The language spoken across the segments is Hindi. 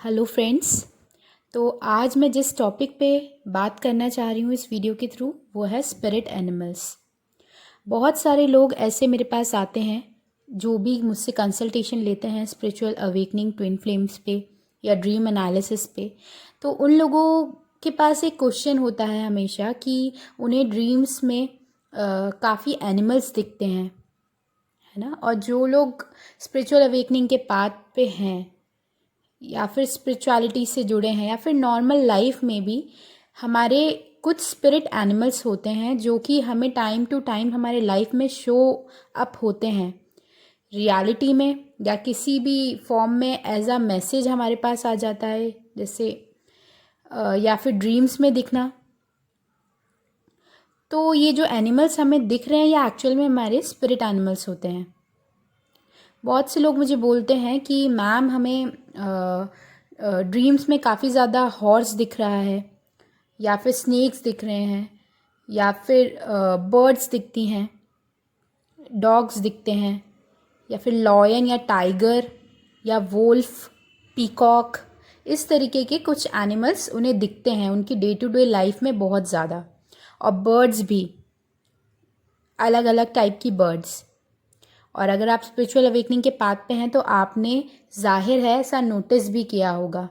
Hello friends. तो आज मैं जिस टॉपिक पे बात करना चाह रही हूँ इस वीडियो के थ्रू वो है स्पिरिट एनिमल्स। बहुत सारे लोग ऐसे मेरे पास आते हैं जो भी मुझसे कंसल्टेशन लेते हैं स्पिरिचुअल अवेकनिंग, ट्विन फ्लेम्स पे या ड्रीम एनालिसिस पे। तो उन लोगों के पास एक क्वेश्चन होता है हमेशा कि उन्हें ड्रीम्स में काफ़ी एनिमल्स दिखते हैं, है ना। और जो लोग स्पिरिचुअल अवेकनिंग के पाथ पे हैं या फिर स्पिरिचुअलिटी से जुड़े हैं या फिर नॉर्मल लाइफ में भी हमारे कुछ स्पिरिट एनिमल्स होते हैं जो कि हमें टाइम टू टाइम हमारे लाइफ में शो अप होते हैं रियलिटी में या किसी भी फॉर्म में एज अ मैसेज हमारे पास आ जाता है, जैसे या फिर ड्रीम्स में दिखना। तो ये जो एनिमल्स हमें दिख रहे हैं ये एक्चुअल में हमारे स्पिरिट एनिमल्स होते हैं। बहुत से लोग मुझे बोलते हैं कि मैम हमें ड्रीम्स में काफ़ी ज़्यादा हॉर्स दिख रहा है या फिर स्नेक्स दिख रहे हैं या फिर बर्ड्स दिखती हैं, डॉग्स दिखते हैं या फिर लॉयन या टाइगर या वोल्फ, पीकॉक, इस तरीके के कुछ एनिमल्स उन्हें दिखते हैं उनकी डे टू डे लाइफ में बहुत ज़्यादा। और बर्ड्स भी, अलग अलग टाइप की बर्ड्स। और अगर आप स्पिरिचुअल अवेकनिंग के पाथ पे हैं तो आपने जाहिर है ऐसा नोटिस भी किया होगा।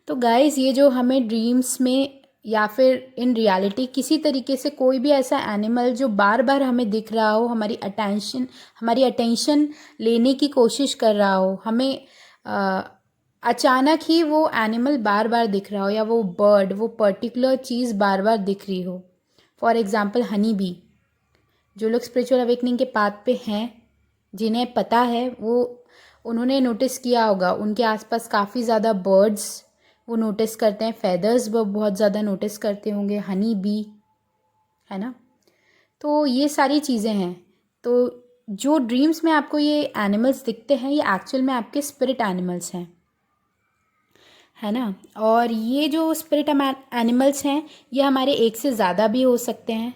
तो गाइस, ये जो हमें ड्रीम्स में या फिर इन रियलिटी किसी तरीके से कोई भी ऐसा एनिमल जो बार बार हमें दिख रहा हो, हमारी अटेंशन लेने की कोशिश कर रहा हो, हमें अचानक ही वो एनिमल बार बार दिख रहा हो या वो बर्ड, वो पर्टिकुलर चीज़ बार बार दिख रही हो। For example honey bee. जो लोग स्पिरिचुअल अवेकनिंग के पाथ पे हैं, जिन्हें पता है, वो उन्होंने नोटिस किया होगा उनके आसपास काफ़ी ज़्यादा बर्ड्स वो नोटिस करते हैं, फेदर्स वो बहुत ज़्यादा नोटिस करते होंगे, हनी बी, है ना। तो ये सारी चीज़ें हैं। तो जो ड्रीम्स में आपको ये एनिमल्स दिखते हैं ये एक्चुअल में आपके स्पिरिट एनिमल्स हैं, है ना। और ये जो स्पिरिट एनिमल्स हैं ये हमारे एक से ज़्यादा भी हो सकते हैं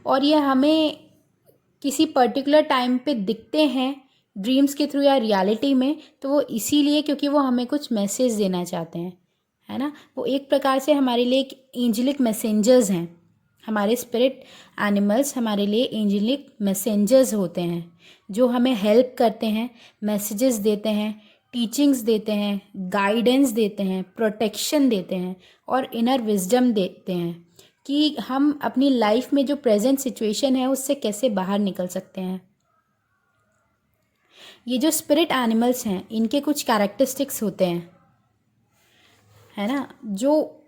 और ये हमें किसी पर्टिकुलर टाइम पे दिखते हैं ड्रीम्स के थ्रू या रियलिटी में, तो वो इसीलिए क्योंकि वो हमें कुछ मैसेज देना चाहते हैं, है ना। वो एक प्रकार से हमारे लिए एक एंजेलिक मैसेंजर्स हैं। हमारे स्पिरिट एनिमल्स हमारे लिए एंजेलिक मैसेंजर्स होते हैं जो हमें हेल्प करते हैं, मैसेजेस देते हैं, टीचिंग्स देते हैं, गाइडेंस देते हैं, प्रोटेक्शन देते हैं और इनर विजडम देते हैं कि हम अपनी लाइफ में जो प्रेजेंट सिचुएशन है उससे कैसे बाहर निकल सकते हैं। ये जो स्पिरिट एनिमल्स हैं इनके कुछ कैरेक्टरिस्टिक्स होते हैं, है ना। जो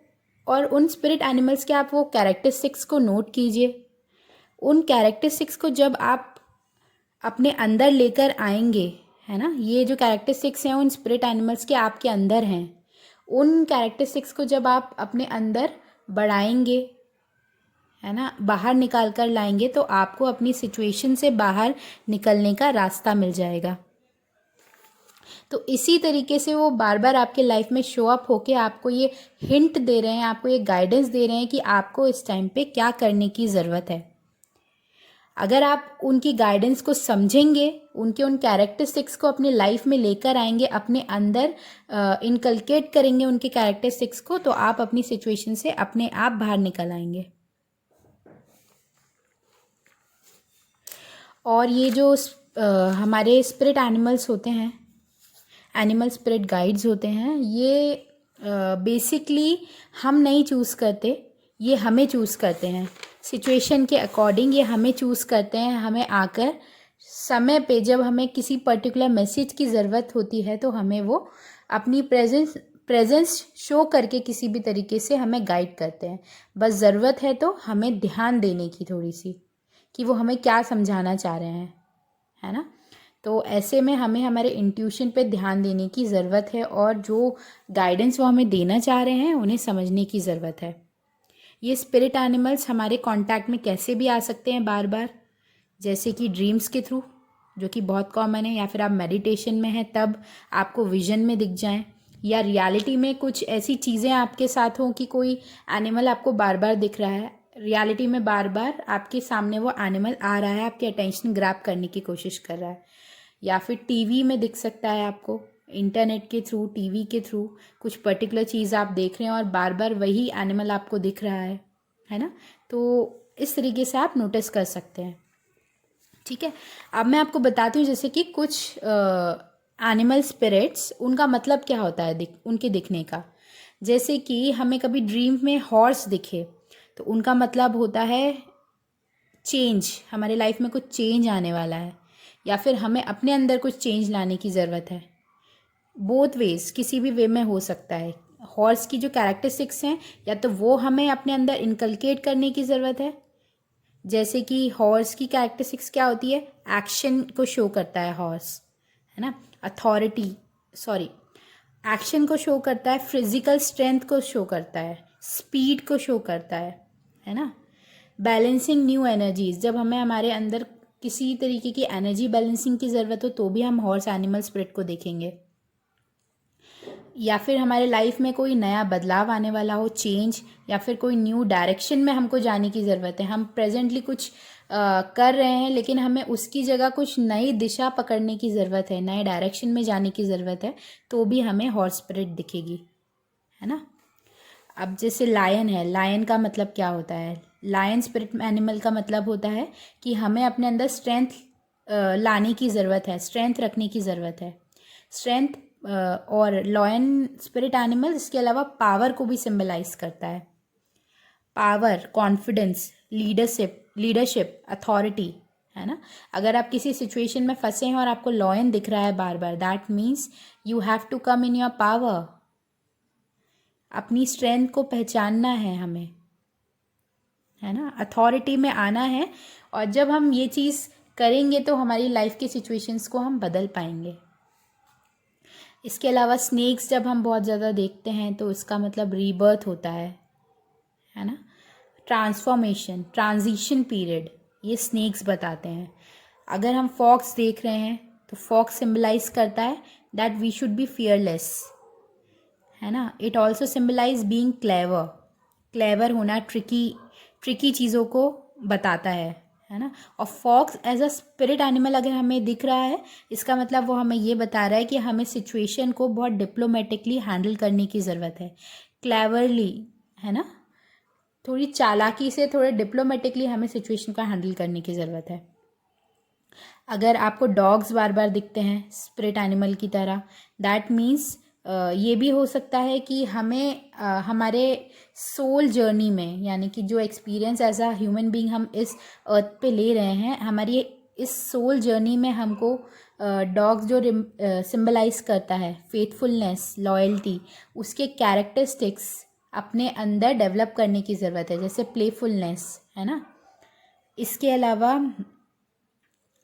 और उन स्पिरिट एनिमल्स के आप वो कैरेक्टरिस्टिक्स को नोट कीजिए। उन कैरेक्टरिस्टिक्स को जब आप अपने अंदर लेकर आएंगे, है ना, ये जो कैरेक्टरिस्टिक्स हैं उन स्पिरिट एनिमल्स के आपके अंदर हैं, उन कैरेक्टरिस्टिक्स को जब आप अपने अंदर बढ़ाएंगे, है ना, बाहर निकाल कर लाएंगे तो आपको अपनी सिचुएशन से बाहर निकलने का रास्ता मिल जाएगा। तो इसी तरीके से वो बार बार आपके लाइफ में शो अप होके आपको ये हिंट दे रहे हैं, आपको ये गाइडेंस दे रहे हैं कि आपको इस टाइम पे क्या करने की ज़रूरत है। अगर आप उनकी गाइडेंस को समझेंगे, उनके उन कैरेक्टरिस्टिक्स को अपनी लाइफ में लेकर आएंगे, अपने अंदर इनकलकेट करेंगे उनके कैरेक्टरिस्टिक्स को, तो आप अपनी सिचुएशन से अपने आप बाहर निकल आएंगे। और ये जो हमारे स्पिरिट एनिमल्स होते हैं, एनिमल स्पिरिट गाइड्स होते हैं, ये बेसिकली हम नहीं चूज़ करते, ये हमें चूज़ करते हैं सिचुएशन के अकॉर्डिंग। ये हमें चूज़ करते हैं, हमें आकर समय पे जब हमें किसी पर्टिकुलर मैसेज की ज़रूरत होती है तो हमें वो अपनी प्रेजेंस शो करके किसी भी तरीके से हमें गाइड करते हैं। बस ज़रूरत है तो हमें ध्यान देने की थोड़ी सी कि वो हमें क्या समझाना चाह रहे हैं, है ना। तो ऐसे में हमें हमारे इंट्यूशन पे ध्यान देने की ज़रूरत है और जो गाइडेंस वो हमें देना चाह रहे हैं उन्हें समझने की ज़रूरत है। ये स्पिरिट एनिमल्स हमारे कांटेक्ट में कैसे भी आ सकते हैं बार बार, जैसे कि ड्रीम्स के थ्रू, जो कि बहुत कॉमन है, या फिर आप मेडिटेशन में हैं तब आपको विजन में दिख जाएं, या रियलिटी में कुछ ऐसी चीज़ें आपके साथ हों कि कोई एनिमल आपको बार बार दिख रहा है, रियलिटी में बार बार आपके सामने वो एनिमल आ रहा है, आपकी अटेंशन ग्रैब करने की कोशिश कर रहा है। या फिर टीवी में दिख सकता है आपको, इंटरनेट के थ्रू, टीवी के थ्रू कुछ पर्टिकुलर चीज़ आप देख रहे हैं और बार बार वही एनिमल आपको दिख रहा है ना। तो इस तरीके से आप नोटिस कर सकते हैं। ठीक है, अब मैं आपको बताती हूँ जैसे कि कुछ एनिमल स्पिरिट्स, उनका मतलब क्या होता है उनके दिखने का। जैसे कि हमें कभी ड्रीम में हॉर्स दिखे तो उनका मतलब होता है चेंज, हमारे लाइफ में कुछ चेंज आने वाला है, या फिर हमें अपने अंदर कुछ चेंज लाने की ज़रूरत है। बोथ वेज, किसी भी वे में हो सकता है। हॉर्स की जो कैरेक्टरिस्टिक्स हैं, या तो वो हमें अपने अंदर इनकलकेट करने की ज़रूरत है। जैसे कि हॉर्स की कैरेक्टरिस्टिक्स क्या होती है, एक्शन को शो करता है हॉर्स, है ना। एक्शन को शो करता है, फिजिकल स्ट्रेंथ को शो करता है, स्पीड को शो करता है ना। बैलेंसिंग न्यू एनर्जीज, जब हमें हमारे अंदर किसी तरीके की एनर्जी बैलेंसिंग की ज़रूरत हो तो भी हम हॉर्स एनिमल स्पिरिट को देखेंगे। या फिर हमारे लाइफ में कोई नया बदलाव आने वाला हो, चेंज, या फिर कोई न्यू डायरेक्शन में हमको जाने की ज़रूरत है। हम प्रेजेंटली कुछ कर रहे हैं लेकिन हमें उसकी जगह कुछ नई दिशा पकड़ने की ज़रूरत है, नए डायरेक्शन में जाने की ज़रूरत है, तो भी हमें हॉर्स स्पिरिट दिखेगी, है ना। अब जैसे लायन है, लायन का मतलब क्या होता है, लायन स्पिरिट एनिमल का मतलब होता है कि हमें अपने अंदर स्ट्रेंथ लाने की ज़रूरत है, स्ट्रेंथ रखने की ज़रूरत है। स्ट्रेंथ और लायन स्पिरिट एनिमल इसके अलावा पावर को भी सिंबलाइज करता है। पावर, कॉन्फिडेंस, लीडरशिप, अथॉरिटी, है ना। अगर आप किसी सिचुएशन में फंसे हैं और आपको लायन दिख रहा है बार बार, that means you have to come in your power. अपनी स्ट्रेंथ को पहचानना है हमें, है ना, अथॉरिटी में आना है। और जब हम ये चीज़ करेंगे तो हमारी लाइफ की सिचुएशंस को हम बदल पाएंगे। इसके अलावा स्नेक्स जब हम बहुत ज़्यादा देखते हैं तो इसका मतलब रीबर्थ होता है ना। ट्रांसफॉर्मेशन, ट्रांजिशन पीरियड, ये स्नेक्स बताते हैं। अगर हम फॉक्स देख रहे हैं तो फॉक्स सिंबलाइज करता है that we should be fearless, है ना। It also symbolize being clever, clever होना, ट्रिकी चीज़ों को बताता है ना। और fox as a spirit animal अगर हमें दिख रहा है, इसका मतलब वो हमें ये बता रहा है कि हमें सिचुएशन को बहुत डिप्लोमेटिकली हैंडल करने की ज़रूरत है, क्लेवरली, है ना। थोड़ी चालाकी से, थोड़े डिप्लोमेटिकली हमें सिचुएशन को हैंडल करने की ज़रूरत है। अगर आपको डॉग्स बार बार दिखते हैं स्पिरिट एनिमल की तरह, दैट मीन्स ये भी हो सकता है कि हमें हमारे सोल जर्नी में, यानी कि जो experience as a human being हम इस अर्थ पे ले रहे हैं, हमारी इस सोल जर्नी में हमको डॉग्स जो सिंबलाइज करता है फेथफुलनेस, लॉयल्टी, उसके कैरेक्टरिस्टिक्स अपने अंदर डेवलप करने की ज़रूरत है, जैसे प्लेफुलनेस, है ना। इसके अलावा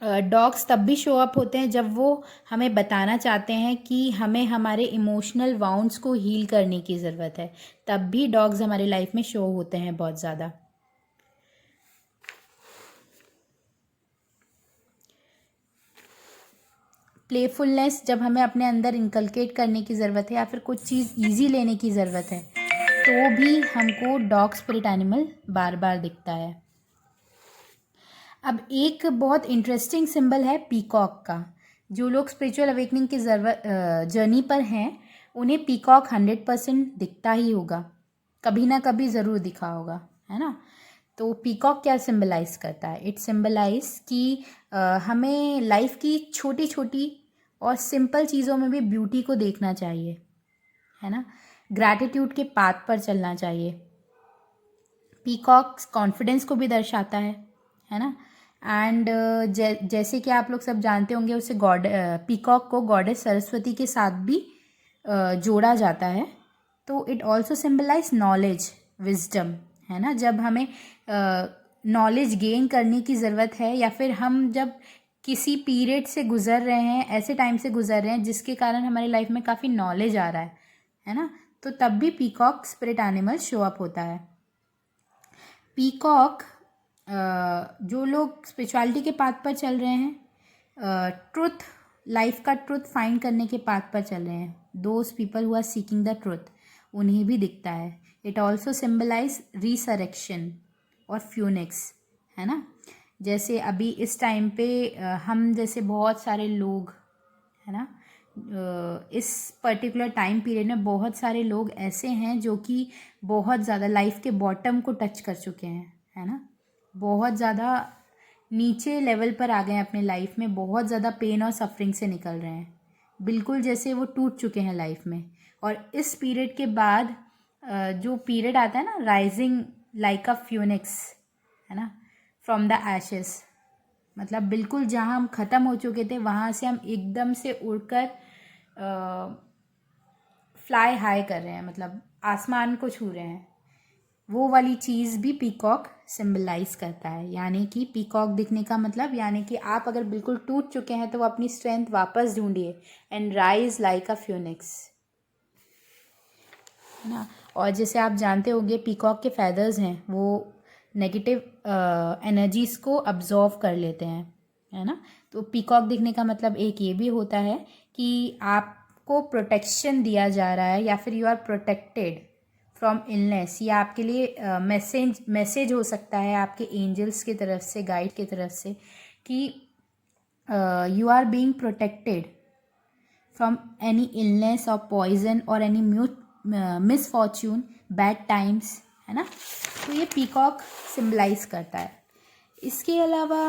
डॉग्स तब भी शो अप होते हैं जब वो हमें बताना चाहते हैं कि हमें हमारे इमोशनल वाउंड्स को हील करने की ज़रूरत है, तब भी डॉग्स हमारे लाइफ में शो होते हैं बहुत ज़्यादा। प्लेफुलनेस जब हमें अपने अंदर इनकलकेट करने की ज़रूरत है या फिर कुछ चीज़ ईजी लेने की ज़रूरत है, तो भी हमको डॉग स्पिरिट एनिमल बार बार दिखता है। अब एक बहुत इंटरेस्टिंग सिंबल है पीकॉक का। जो लोग स्पिरिचुअल अवेकनिंग की जर्नी पर हैं, उन्हें पीकॉक 100% दिखता ही होगा, कभी ना कभी ज़रूर दिखा होगा, है ना। तो पीकॉक क्या सिंबलाइज करता है, इट सिंबलाइज कि हमें लाइफ की छोटी छोटी और सिंपल चीज़ों में भी ब्यूटी को देखना चाहिए, है ना। ग्रैटिट्यूड के पाथ पर चलना चाहिए। पीकॉक कॉन्फिडेंस को भी दर्शाता है ना। एंड जैसे कि आप लोग सब जानते होंगे, उसे पीकॉक को गॉडेस सरस्वती के साथ भी जोड़ा जाता है। तो it also symbolize knowledge, wisdom, है ना। जब हमें नॉलेज गेन करने की ज़रूरत है, या फिर हम जब किसी पीरियड से गुज़र रहे हैं, ऐसे टाइम से गुज़र रहे हैं जिसके कारण हमारी लाइफ में काफ़ी नॉलेज आ रहा है ना, तो तब भी peacock spirit animal show up होता है। पीकॉक जो लोग स्पिरिचुअलिटी के पाथ पर चल रहे हैं, ट्रुथ, लाइफ का ट्रुथ फाइंड करने के पाथ पर चल रहे हैं, those people who are seeking the truth, उन्हें भी दिखता है। इट ऑल्सो सिम्बलाइज रिसरेक्शन और फ्यूनिक्स, है ना। जैसे अभी इस टाइम पे हम जैसे बहुत सारे लोग, है ना, इस पर्टिकुलर टाइम पीरियड में बहुत सारे लोग ऐसे हैं जो कि बहुत ज़्यादा लाइफ के बॉटम को टच कर चुके हैं, है ना, बहुत ज़्यादा नीचे लेवल पर आ गए हैं अपने लाइफ में, बहुत ज़्यादा पेन और सफरिंग से निकल रहे हैं, बिल्कुल जैसे वो टूट चुके हैं लाइफ में। और इस पीरियड के बाद जो पीरियड आता है ना, राइजिंग लाइक अ फ्यूनिक्स, है ना, फ्रॉम द एशेस, मतलब बिल्कुल जहाँ हम ख़त्म हो चुके थे वहाँ से हम एकदम से उड़कर फ्लाई हाई कर रहे हैं, मतलब आसमान को छू रहे हैं। वो वाली चीज़ भी पीकॉक सिंबलाइज करता है। यानी कि पीकॉक दिखने का मतलब, यानी कि आप अगर बिल्कुल टूट चुके हैं तो वो अपनी स्ट्रेंथ वापस ढूंढिए and rise like a Phoenix, है ना। और जैसे आप जानते होंगे पीकॉक के फैदर्स हैं वो नेगेटिव एनर्जीज़ को अब्जॉर्व कर लेते हैं, है ना। तो पीकॉक दिखने का मतलब एक ये भी होता है कि आपको प्रोटेक्शन दिया जा रहा है, या फिर you are protected from illness. ये आपके लिए मैसेज हो सकता है आपके एंजल्स की तरफ से, गाइड की तरफ से, कि you are being protected from any illness और पॉइजन और एनी मिसफॉर्च्यून, बैड टाइम्स, है ना। तो ये पीकॉक सिम्बलाइज करता है। इसके अलावा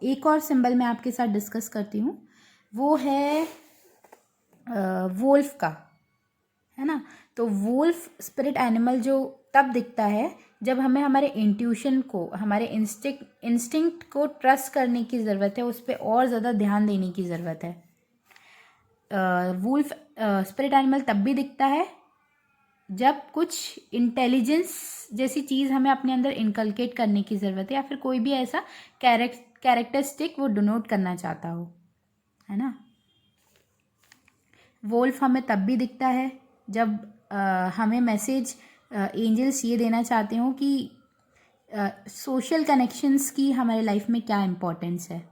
एक और सिंबल मैं आपके साथ डिस्कस करती हूँ, वो है वोल्फ का, है ना। तो वोल्फ स्पिरिट एनिमल जो तब दिखता है जब हमें हमारे इंट्यूशन को, हमारे इंस्टिंक्ट को ट्रस्ट करने की ज़रूरत है, उस पर और ज़्यादा ध्यान देने की ज़रूरत है। वुल्फ स्पिरिट एनिमल तब भी दिखता है जब कुछ इंटेलिजेंस जैसी चीज़ हमें अपने अंदर इनकलकेट करने की ज़रूरत है, या फिर कोई भी ऐसा कैरेक्टरिस्टिक वो डिनोट करना चाहता हो, है ना। वोल्फ हमें तब भी दिखता है जब हमें मैसेज एंजल्स ये देना चाहते हो कि सोशल कनेक्शंस की हमारे लाइफ में क्या इम्पोर्टेंस है,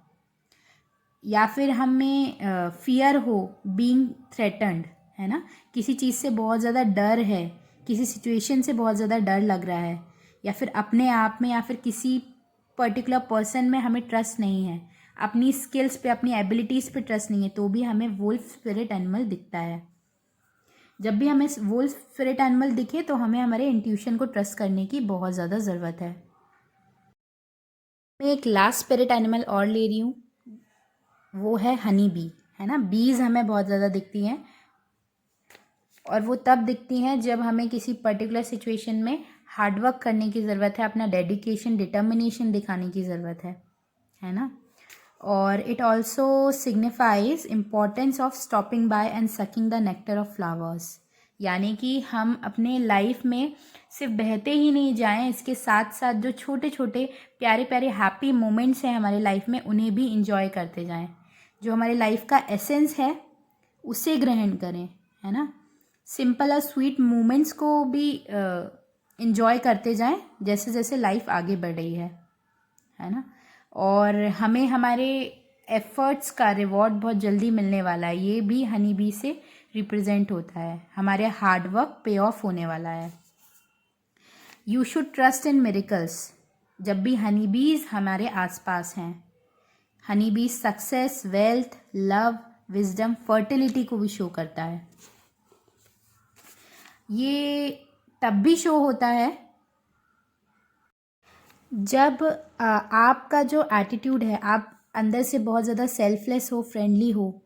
या फिर हमें फियर हो बीइंग थ्रेटन्ड, है ना, किसी चीज़ से बहुत ज़्यादा डर है, किसी सिचुएशन से बहुत ज़्यादा डर लग रहा है, या फिर अपने आप में या फिर किसी पर्टिकुलर पर्सन में हमें ट्रस्ट नहीं है, अपनी स्किल्स पे, अपनी एबिलिटीज़ पे ट्रस्ट नहीं है, तो भी हमें वुल्फ स्पिरिट एनिमल दिखता है। जब भी हमें वुल्फ स्पिरिट एनिमल दिखे तो हमें हमारे इंट्यूशन को ट्रस्ट करने की बहुत ज़्यादा ज़रूरत है। मैं एक लास्ट स्पिरिट एनिमल और ले रही हूँ, वो है हनी बी, है ना। बीज हमें बहुत ज़्यादा दिखती हैं, और वो तब दिखती हैं जब हमें किसी पर्टिकुलर सिचुएशन में हार्डवर्क करने की ज़रूरत है, अपना डेडिकेशन, डिटर्मिनेशन दिखाने की ज़रूरत है ना। और it also signifies importance of stopping by and sucking the nectar of flowers. यानी कि हम अपने लाइफ में सिर्फ बहते ही नहीं जाएं, इसके साथ साथ जो छोटे छोटे प्यारे प्यारे हैप्पी मोमेंट्स हैं हमारे लाइफ में, उन्हें भी इंजॉय करते जाएं। जो हमारे लाइफ का एसेंस है उसे ग्रहण करें, है ना। सिंपल और स्वीट मोमेंट्स को भी इंजॉय करते जाएं जैसे जैसे लाइफ आगे बढ़ रही है ना। और हमें हमारे एफर्ट्स का रिवॉर्ड बहुत जल्दी मिलने वाला है, ये भी हनी बी से रिप्रेजेंट होता है, हमारे हार्डवर्क पे ऑफ होने वाला है। You should trust in miracles. जब भी हनी बीज हमारे आसपास हैं, हनी बीज success, wealth, love, wisdom, fertility को भी शो करता है। ये तब भी शो होता है जब आपका जो एटीट्यूड है, आप अंदर से बहुत ज़्यादा सेल्फलेस हो, फ्रेंडली हो,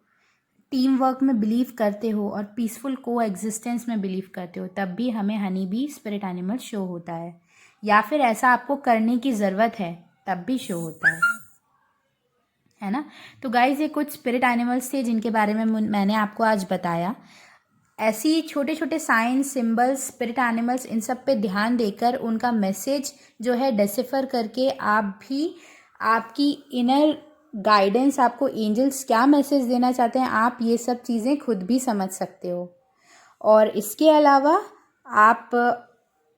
टीम वर्क में बिलीव करते हो और पीसफुल को एग्जिस्टेंस में बिलीव करते हो, तब भी हमें honey bee spirit animal show होता है। या फिर ऐसा आपको करने की ज़रूरत है तब भी शो होता है ना। तो गाइज ये कुछ स्पिरिट एनिमल्स थे जिनके बारे में मैंने आपको आज बताया। ऐसी छोटे छोटे साइंस, सिंबल्स, स्पिरिट एनिमल्स, इन सब पे ध्यान देकर उनका मैसेज जो है डिसिफर करके आप भी आपकी इनर गाइडेंस, आपको एंजल्स क्या मैसेज देना चाहते हैं, आप ये सब चीज़ें खुद भी समझ सकते हो। और इसके अलावा आप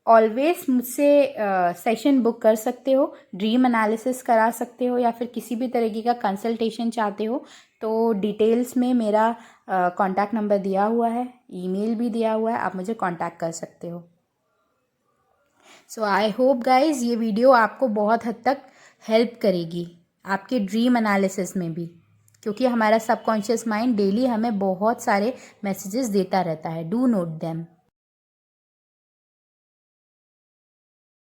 ऑलवेज मुझसे सेशन बुक कर सकते हो, ड्रीम एनालिसिस करा सकते हो, या फिर किसी भी तरीके का कंसल्टेशन चाहते हो तो डिटेल्स में मेरा कॉन्टैक्ट नंबर दिया हुआ है, ईमेल भी दिया हुआ है, आप मुझे कॉन्टैक्ट कर सकते हो। सो आई होप गाइज ये वीडियो आपको बहुत हद तक हेल्प करेगी आपके ड्रीम एनालिसिस में भी, क्योंकि हमारा सबकॉन्शियस माइंड डेली हमें बहुत सारे मैसेजेस देता रहता है। Do not them.